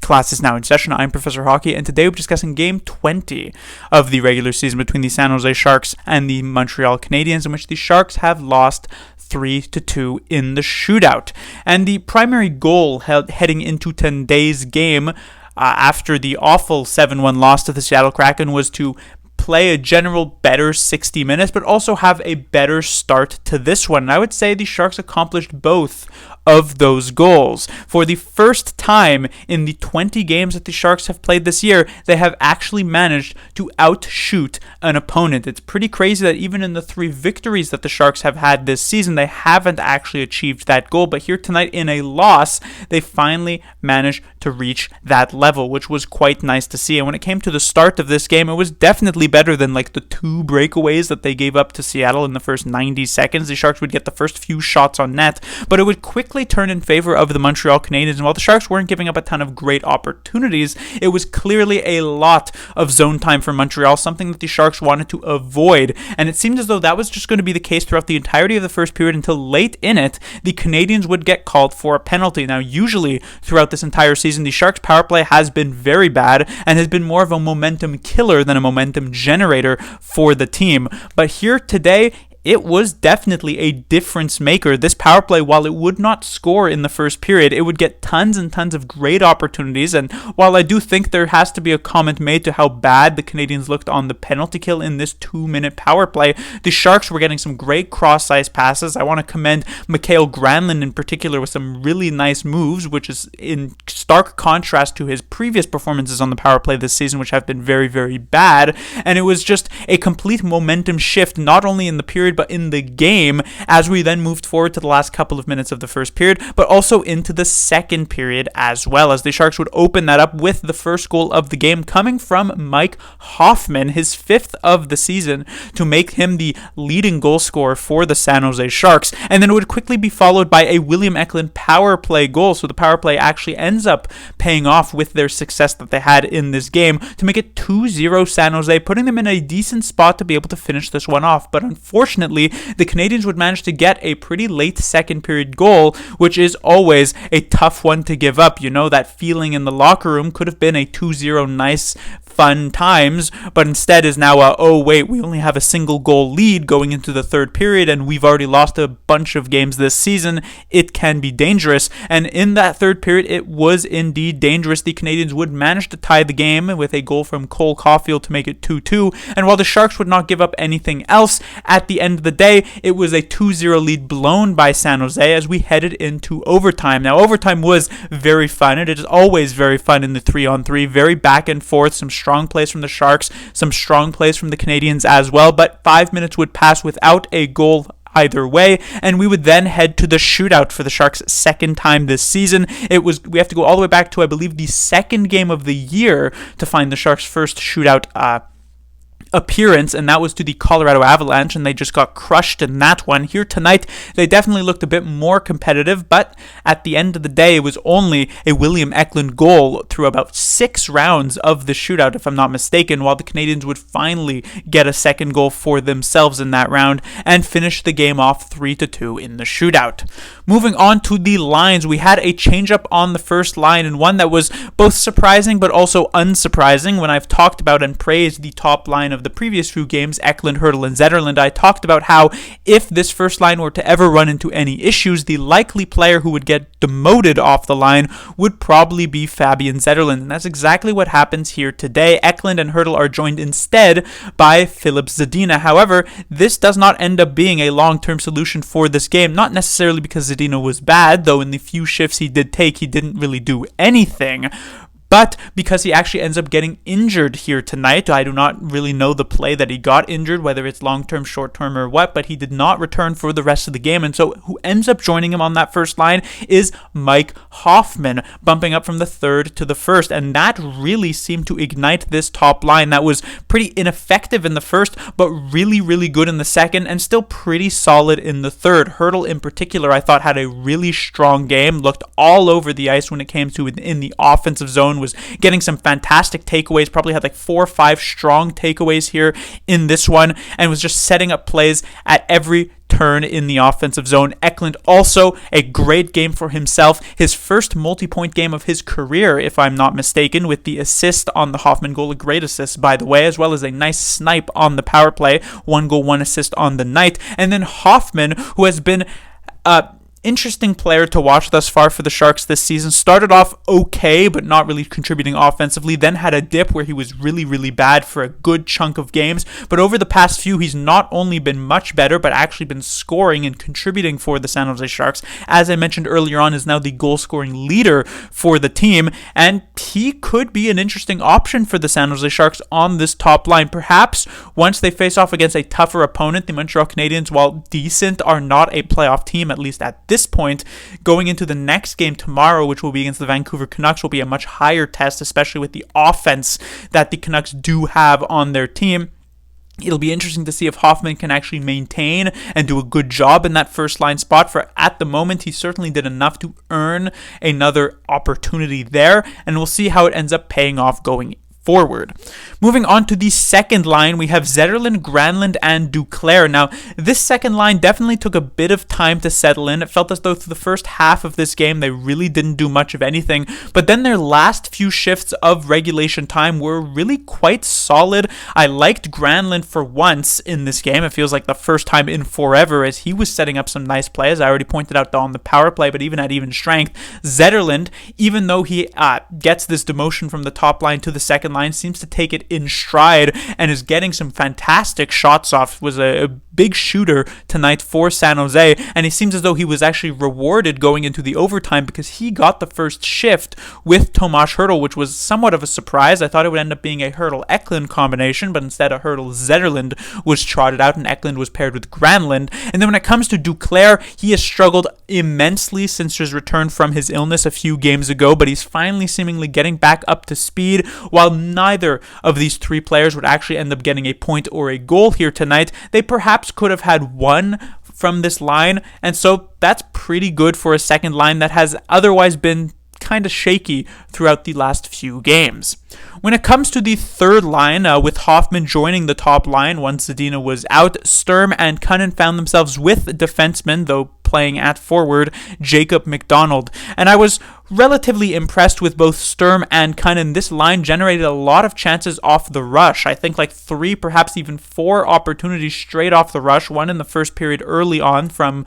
class is now in session. I'm Professor Hockey, and today we're discussing Game 20 of the regular season between the San Jose Sharks and the Montreal Canadiens, in which the Sharks have lost 3-2 in the shootout. And the primary goal heading into today's game after the awful 7-1 loss to the Seattle Kraken was to play a general better 60 minutes, but also have a better start to this one. And I would say the Sharks accomplished both of those goals. For the first time in the 20 games that the Sharks have played this year, they have actually managed to outshoot an opponent. It's pretty crazy that even in the 3 victories that the Sharks have had this season, they haven't actually achieved that goal. But here tonight in a loss, they finally managed to reach that level, which was quite nice to see. And when it came to the start of this game, it was definitely better than like the 2 breakaways that they gave up to Seattle in the first 90 seconds. The Sharks would get the first few shots on net, but it would quickly turn in favor of the Montreal Canadiens. And while the Sharks weren't giving up a ton of great opportunities, it was clearly a lot of zone time for Montreal, something that the Sharks wanted to avoid. And it seemed as though that was just going to be the case throughout the entirety of the first period until late in it, the Canadiens would get called for a penalty. Now, usually throughout this entire season, the Sharks' power play has been very bad and has been more of a momentum killer than a momentum generator for the team. But here today, it was definitely a difference maker. This power play, while it would not score in the first period, it would get tons and tons of great opportunities. And while I do think there has to be a comment made to how bad the Canadiens looked on the penalty kill in this 2-minute power play, the Sharks were getting some great cross-ice passes. I want to commend Mikael Granlund in particular with some really nice moves, which is in stark contrast to his previous performances on the power play this season, which have been very, very bad. And it was just a complete momentum shift, not only in the period, but in the game, as we then moved forward to the last couple of minutes of the first period, but also into the second period as well, as the Sharks would open that up with the first goal of the game coming from Mike Hoffman, his 5th of the season, to make him the leading goal scorer for the San Jose Sharks. And then it would quickly be followed by a William Eklund power play goal, so the power play actually ends up paying off with their success that they had in this game to make it 2-0 San Jose, putting them in a decent spot to be able to finish this one off. But unfortunately, the Canadiens would manage to get a pretty late second period goal, which is always a tough one to give up. You know, that feeling in the locker room could have been a 2-0 nice fun times, but instead is now oh wait, we only have a single goal lead going into the third period and we've already lost a bunch of games this season. It can be dangerous. And in that third period, it was indeed dangerous. The Canadiens would manage to tie the game with a goal from Cole Caulfield to make it 2-2. And while the Sharks would not give up anything else, at the end of the day, it was a 2-0 lead blown by San Jose as we headed into overtime. Now, overtime was very fun. It is always very fun in the 3-on-3, very back and forth, some strong plays from the Sharks, some strong plays from the Canadiens as well, but 5 minutes would pass without a goal either way, and we would then head to the shootout for the Sharks' second time this season. We have to go all the way back to, I believe, the second game of the year to find the Sharks' first shootout appearance, and that was to the Colorado Avalanche, and they just got crushed in that one. Here tonight, they definitely looked a bit more competitive, but at the end of the day, it was only a William Eklund goal through about 6 rounds of the shootout, if I'm not mistaken, while the Canadiens would finally get a second goal for themselves in that round and finish the game off 3-2 in the shootout. Moving on to the lines, we had a change-up on the first line, and one that was both surprising but also unsurprising. When I've talked about and praised the top line of the previous few games, Eklund, Hurdle, and Zetterlund, I talked about how if this first line were to ever run into any issues, the likely player who would get demoted off the line would probably be Fabian Zetterlund, and that's exactly what happens here today. Eklund and Hurdle are joined instead by Filip Zadina. However, this does not end up being a long-term solution for this game, not necessarily because Zadina was bad, though in the few shifts he did take, he didn't really do anything, but because he actually ends up getting injured here tonight. I do not really know the play that he got injured, whether it's long-term, short-term, or what, but he did not return for the rest of the game. And so who ends up joining him on that first line is Mike Hoffman, bumping up from the third to the first. And that really seemed to ignite this top line that was pretty ineffective in the first, but really, really good in the second, and still pretty solid in the third. Hurdle in particular, I thought, had a really strong game, looked all over the ice when it came to in the offensive zone, was getting some fantastic takeaways, probably had like 4 or 5 strong takeaways here in this one, and was just setting up plays at every turn in the offensive zone. Eklund also a great game for himself. His first multi-point game of his career, if I'm not mistaken, with the assist on the Hoffman goal. A great assist, by the way, as well as a nice snipe on the power play. 1 goal, 1 assist on the night. And then Hoffman, who has been interesting player to watch thus far for the Sharks this season. Started off okay, but not really contributing offensively. Then had a dip where he was really, really bad for a good chunk of games. But over the past few, he's not only been much better, but actually been scoring and contributing for the San Jose Sharks. As I mentioned earlier on, is now the goal-scoring leader for the team. And he could be an interesting option for the San Jose Sharks on this top line. Perhaps once they face off against a tougher opponent, the Montreal Canadiens, while decent, are not a playoff team, at least at this point. Going into the next game tomorrow, which will be against the Vancouver Canucks, will be a much higher test, especially with the offense that the Canucks do have on their team. It'll be interesting to see if Hoffman can actually maintain and do a good job in that first line spot. For at the moment, he certainly did enough to earn another opportunity there, and we'll see how it ends up paying off going forward. Moving on to the second line, we have Zetterlund, Granlund, and Duclair. Now, this second line definitely took a bit of time to settle in. It felt as though through the first half of this game, they really didn't do much of anything. But then their last few shifts of regulation time were really quite solid. I liked Granlund for once in this game. It feels like the first time in forever, as he was setting up some nice plays. I already pointed out on the power play, but even at even strength, Zetterlund, even though he gets this demotion from the top line to the second line, seems to take it in stride and is getting some fantastic shots off. Was a big shooter tonight for San Jose, and it seems as though he was actually rewarded going into the overtime because he got the first shift with Tomas Hertl, which was somewhat of a surprise. I thought it would end up being a Hertl-Eklund combination, but instead a Hertl-Zetterlund was trotted out and Eklund was paired with Granlund. And then when it comes to Duclair, he has struggled immensely since his return from his illness a few games ago, but he's finally seemingly getting back up to speed. While neither of these three players would actually end up getting a point or a goal here tonight, they perhaps could have had one from this line, and so that's pretty good for a second line that has otherwise been kind of shaky throughout the last few games. When it comes to the third line, with Hoffman joining the top line once Zadina was out, Sturm and Cunnin found themselves with defensemen, though playing at forward, Jacob McDonald. And I was relatively impressed with both Sturm and Cunnin. This line generated a lot of chances off the rush. I think like 3, perhaps even 4 opportunities straight off the rush. One in the first period early on from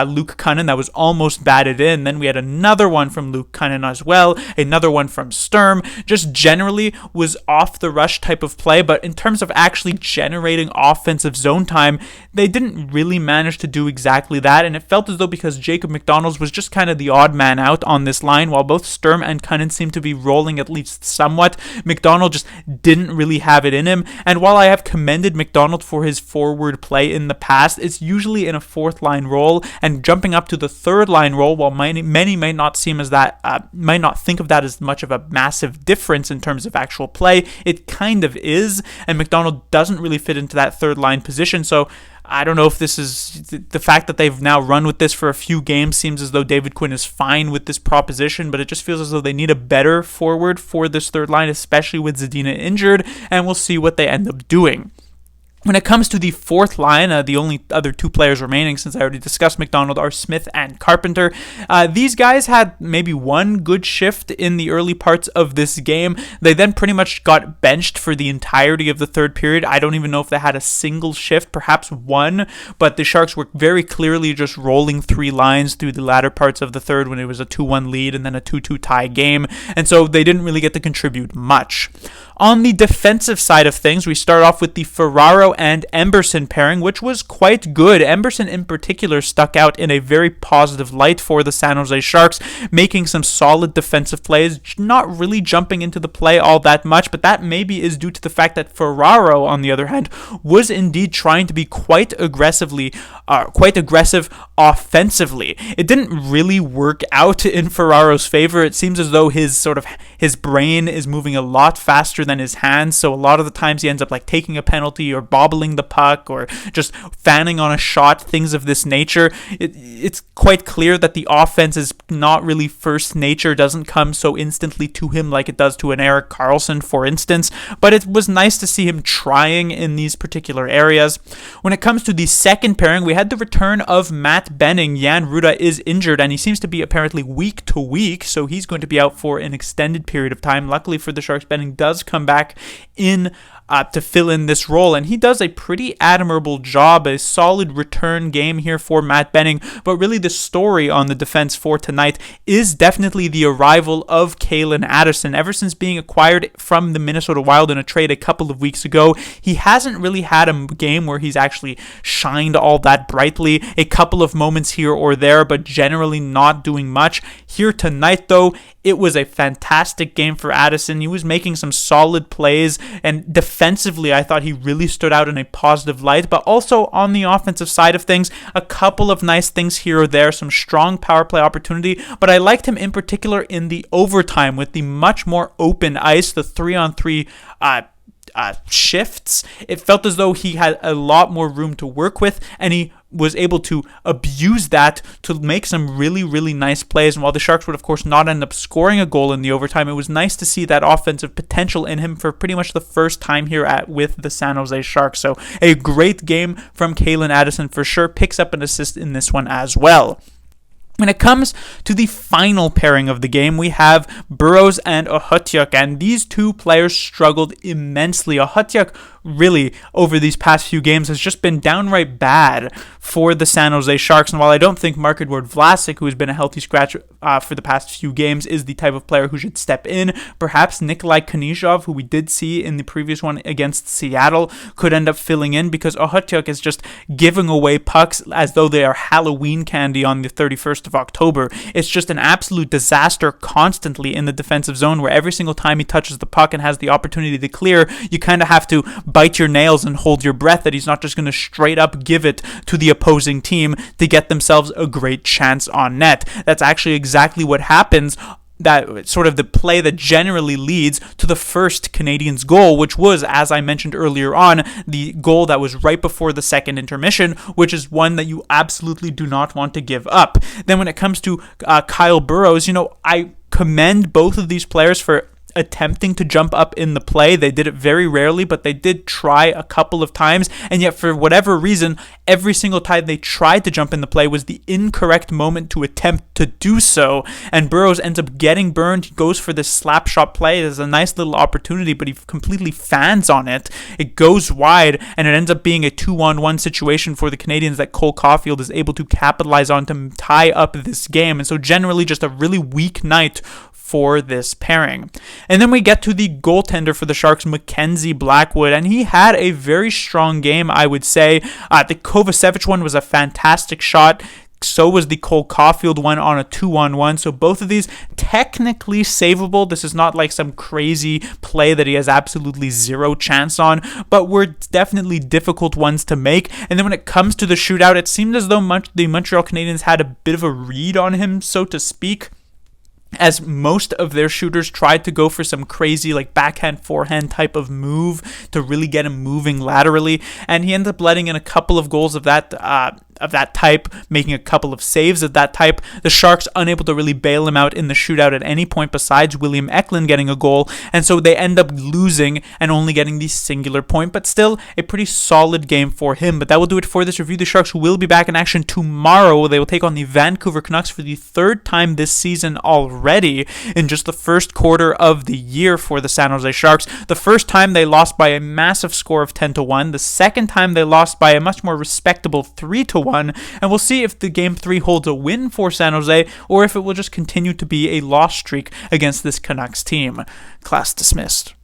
Luke Cunnin that was almost batted in. Then we had another one from Luke Cunnin as well. Another one from Sturm. Just generally was off the rush type of play. But in terms of actually generating offensive zone time, they didn't really manage to do exactly that. And it felt as though because Jacob McDonald was just kind of the odd man out on this line, while both Sturm and Cunnin seemed to be rolling at least somewhat, McDonald just didn't really have it in him. And while I have commended McDonald for his forward play in the past, it's usually in a fourth line role, and jumping up to the third line role, while many may not seem as that, might not think of that as much of a massive difference in terms of actual play, it kind of is, and McDonald doesn't really fit into that third line position. So I don't know if this is the fact that they've now run with this for a few games. Seems as though David Quinn is fine with this proposition, but it just feels as though they need a better forward for this third line, especially with Zadina injured, and we'll see what they end up doing. When it comes to the fourth line, the only other 2 players remaining, since I already discussed McDonald, are Smith and Carpenter. These guys had maybe one good shift in the early parts of this game. They then pretty much got benched for the entirety of the third period. I don't even know if they had a single shift, perhaps one, but the Sharks were very clearly just rolling 3 lines through the latter parts of the third when it was a 2-1 lead and then a 2-2 tie game, and so they didn't really get to contribute much. On the defensive side of things, we start off with the Ferraro and Emberson pairing, which was quite good. Emberson in particular stuck out in a very positive light for the San Jose Sharks, making some solid defensive plays, not really jumping into the play all that much, but that maybe is due to the fact that Ferraro, on the other hand, was indeed trying to be quite aggressive offensively. It didn't really work out in Ferraro's favor. It seems as though his brain is moving a lot faster than than his hands, so a lot of the times he ends up like taking a penalty or bobbling the puck or just fanning on a shot, things of this nature. It's quite clear that the offense is not really first nature, doesn't come so instantly to him like it does to an Erik Karlsson, for instance, but it was nice to see him trying in these particular areas. When it comes to the second pairing, we had the return of Matt Benning. Jan Rutta is injured, and he seems to be apparently week to week, so he's going to be out for an extended period of time. Luckily for the Sharks, Benning does come back in to fill in this role, and he does a pretty admirable job. A solid return game here for Matt Benning, but really the story on the defense for tonight is definitely the arrival of Calen Addison. Ever since being acquired from the Minnesota Wild in a trade a couple of weeks ago, he hasn't really had a game where he's actually shined all that brightly. A couple of moments here or there, but generally not doing much. Here tonight, though, it was a fantastic game for Addison. He was making some solid plays, and defensively, I thought he really stood out in a positive light, but also on the offensive side of things, a couple of nice things here or there, some strong power play opportunity, but I liked him in particular in the overtime with the much more open ice, the 3-on-3 shifts. It felt as though he had a lot more room to work with, and he was able to abuse that to make some really, really nice plays. And while the Sharks would, of course, not end up scoring a goal in the overtime, it was nice to see that offensive potential in him for pretty much the first time here with the San Jose Sharks. So a great game from Calen Addison for sure. Picks up an assist in this one as well. When it comes to the final pairing of the game, we have Burrows and Okhotiuk, and these two players struggled immensely. Okhotiuk really, over these past few games, has just been downright bad for the San Jose Sharks. And while I don't think Marc-Edouard Vlasic, who has been a healthy scratch for the past few games, is the type of player who should step in, perhaps Nikolai Konechov, who we did see in the previous one against Seattle, could end up filling in, because Okhotiuk is just giving away pucks as though they are Halloween candy on the 31st of October. It's just an absolute disaster constantly in the defensive zone, where every single time he touches the puck and has the opportunity to clear, you kind of have to bite your nails and hold your breath that he's not just going to straight up give it to the opposing team to get themselves a great chance on net. That's actually exactly what happens. That sort of the play that generally leads to the first Canadiens goal, which was, as I mentioned earlier on, the goal that was right before the second intermission, which is one that you absolutely do not want to give up. Then when it comes to Kyle Burrows, I commend both of these players for attempting to jump up in the play. They did it very rarely, but they did try a couple of times, and yet for whatever reason, every single time they tried to jump in the play was the incorrect moment to attempt to do so, and Burrows ends up getting burned. He goes for this slap shot play. There's a nice little opportunity, but he completely fans on it. It goes wide, and it ends up being a 2-on-1 situation for the Canadiens that Cole Caulfield is able to capitalize on to tie up this game. And so generally just a really weak night for this pairing. And then we get to the goaltender for the Sharks, Mackenzie Blackwood, and he had a very strong game, I would say. The Kovacevic one was a fantastic shot. So was the Cole Caulfield one on a 2-on-1. So both of these technically savable. This is not like some crazy play that he has absolutely zero chance on, but were definitely difficult ones to make. And then when it comes to the shootout, it seemed as though the Montreal Canadiens had a bit of a read on him, so to speak, as most of their shooters tried to go for some crazy like backhand forehand type of move to really get him moving laterally, and he ended up letting in a couple of goals of that type, making a couple of saves of that type. The Sharks unable to really bail him out in the shootout at any point besides William Eklund getting a goal, and so they end up losing and only getting the singular point, but still a pretty solid game for him. But that will do it for this review. The Sharks will be back in action tomorrow. They will take on the Vancouver Canucks for the third time this season already in just the first quarter of the year for the San Jose Sharks. The first time they lost by a massive score of 10-1. The second time they lost by a much more respectable 3-1. And we'll see if the Game 3 holds a win for San Jose or if it will just continue to be a loss streak against this Canucks team. Class dismissed.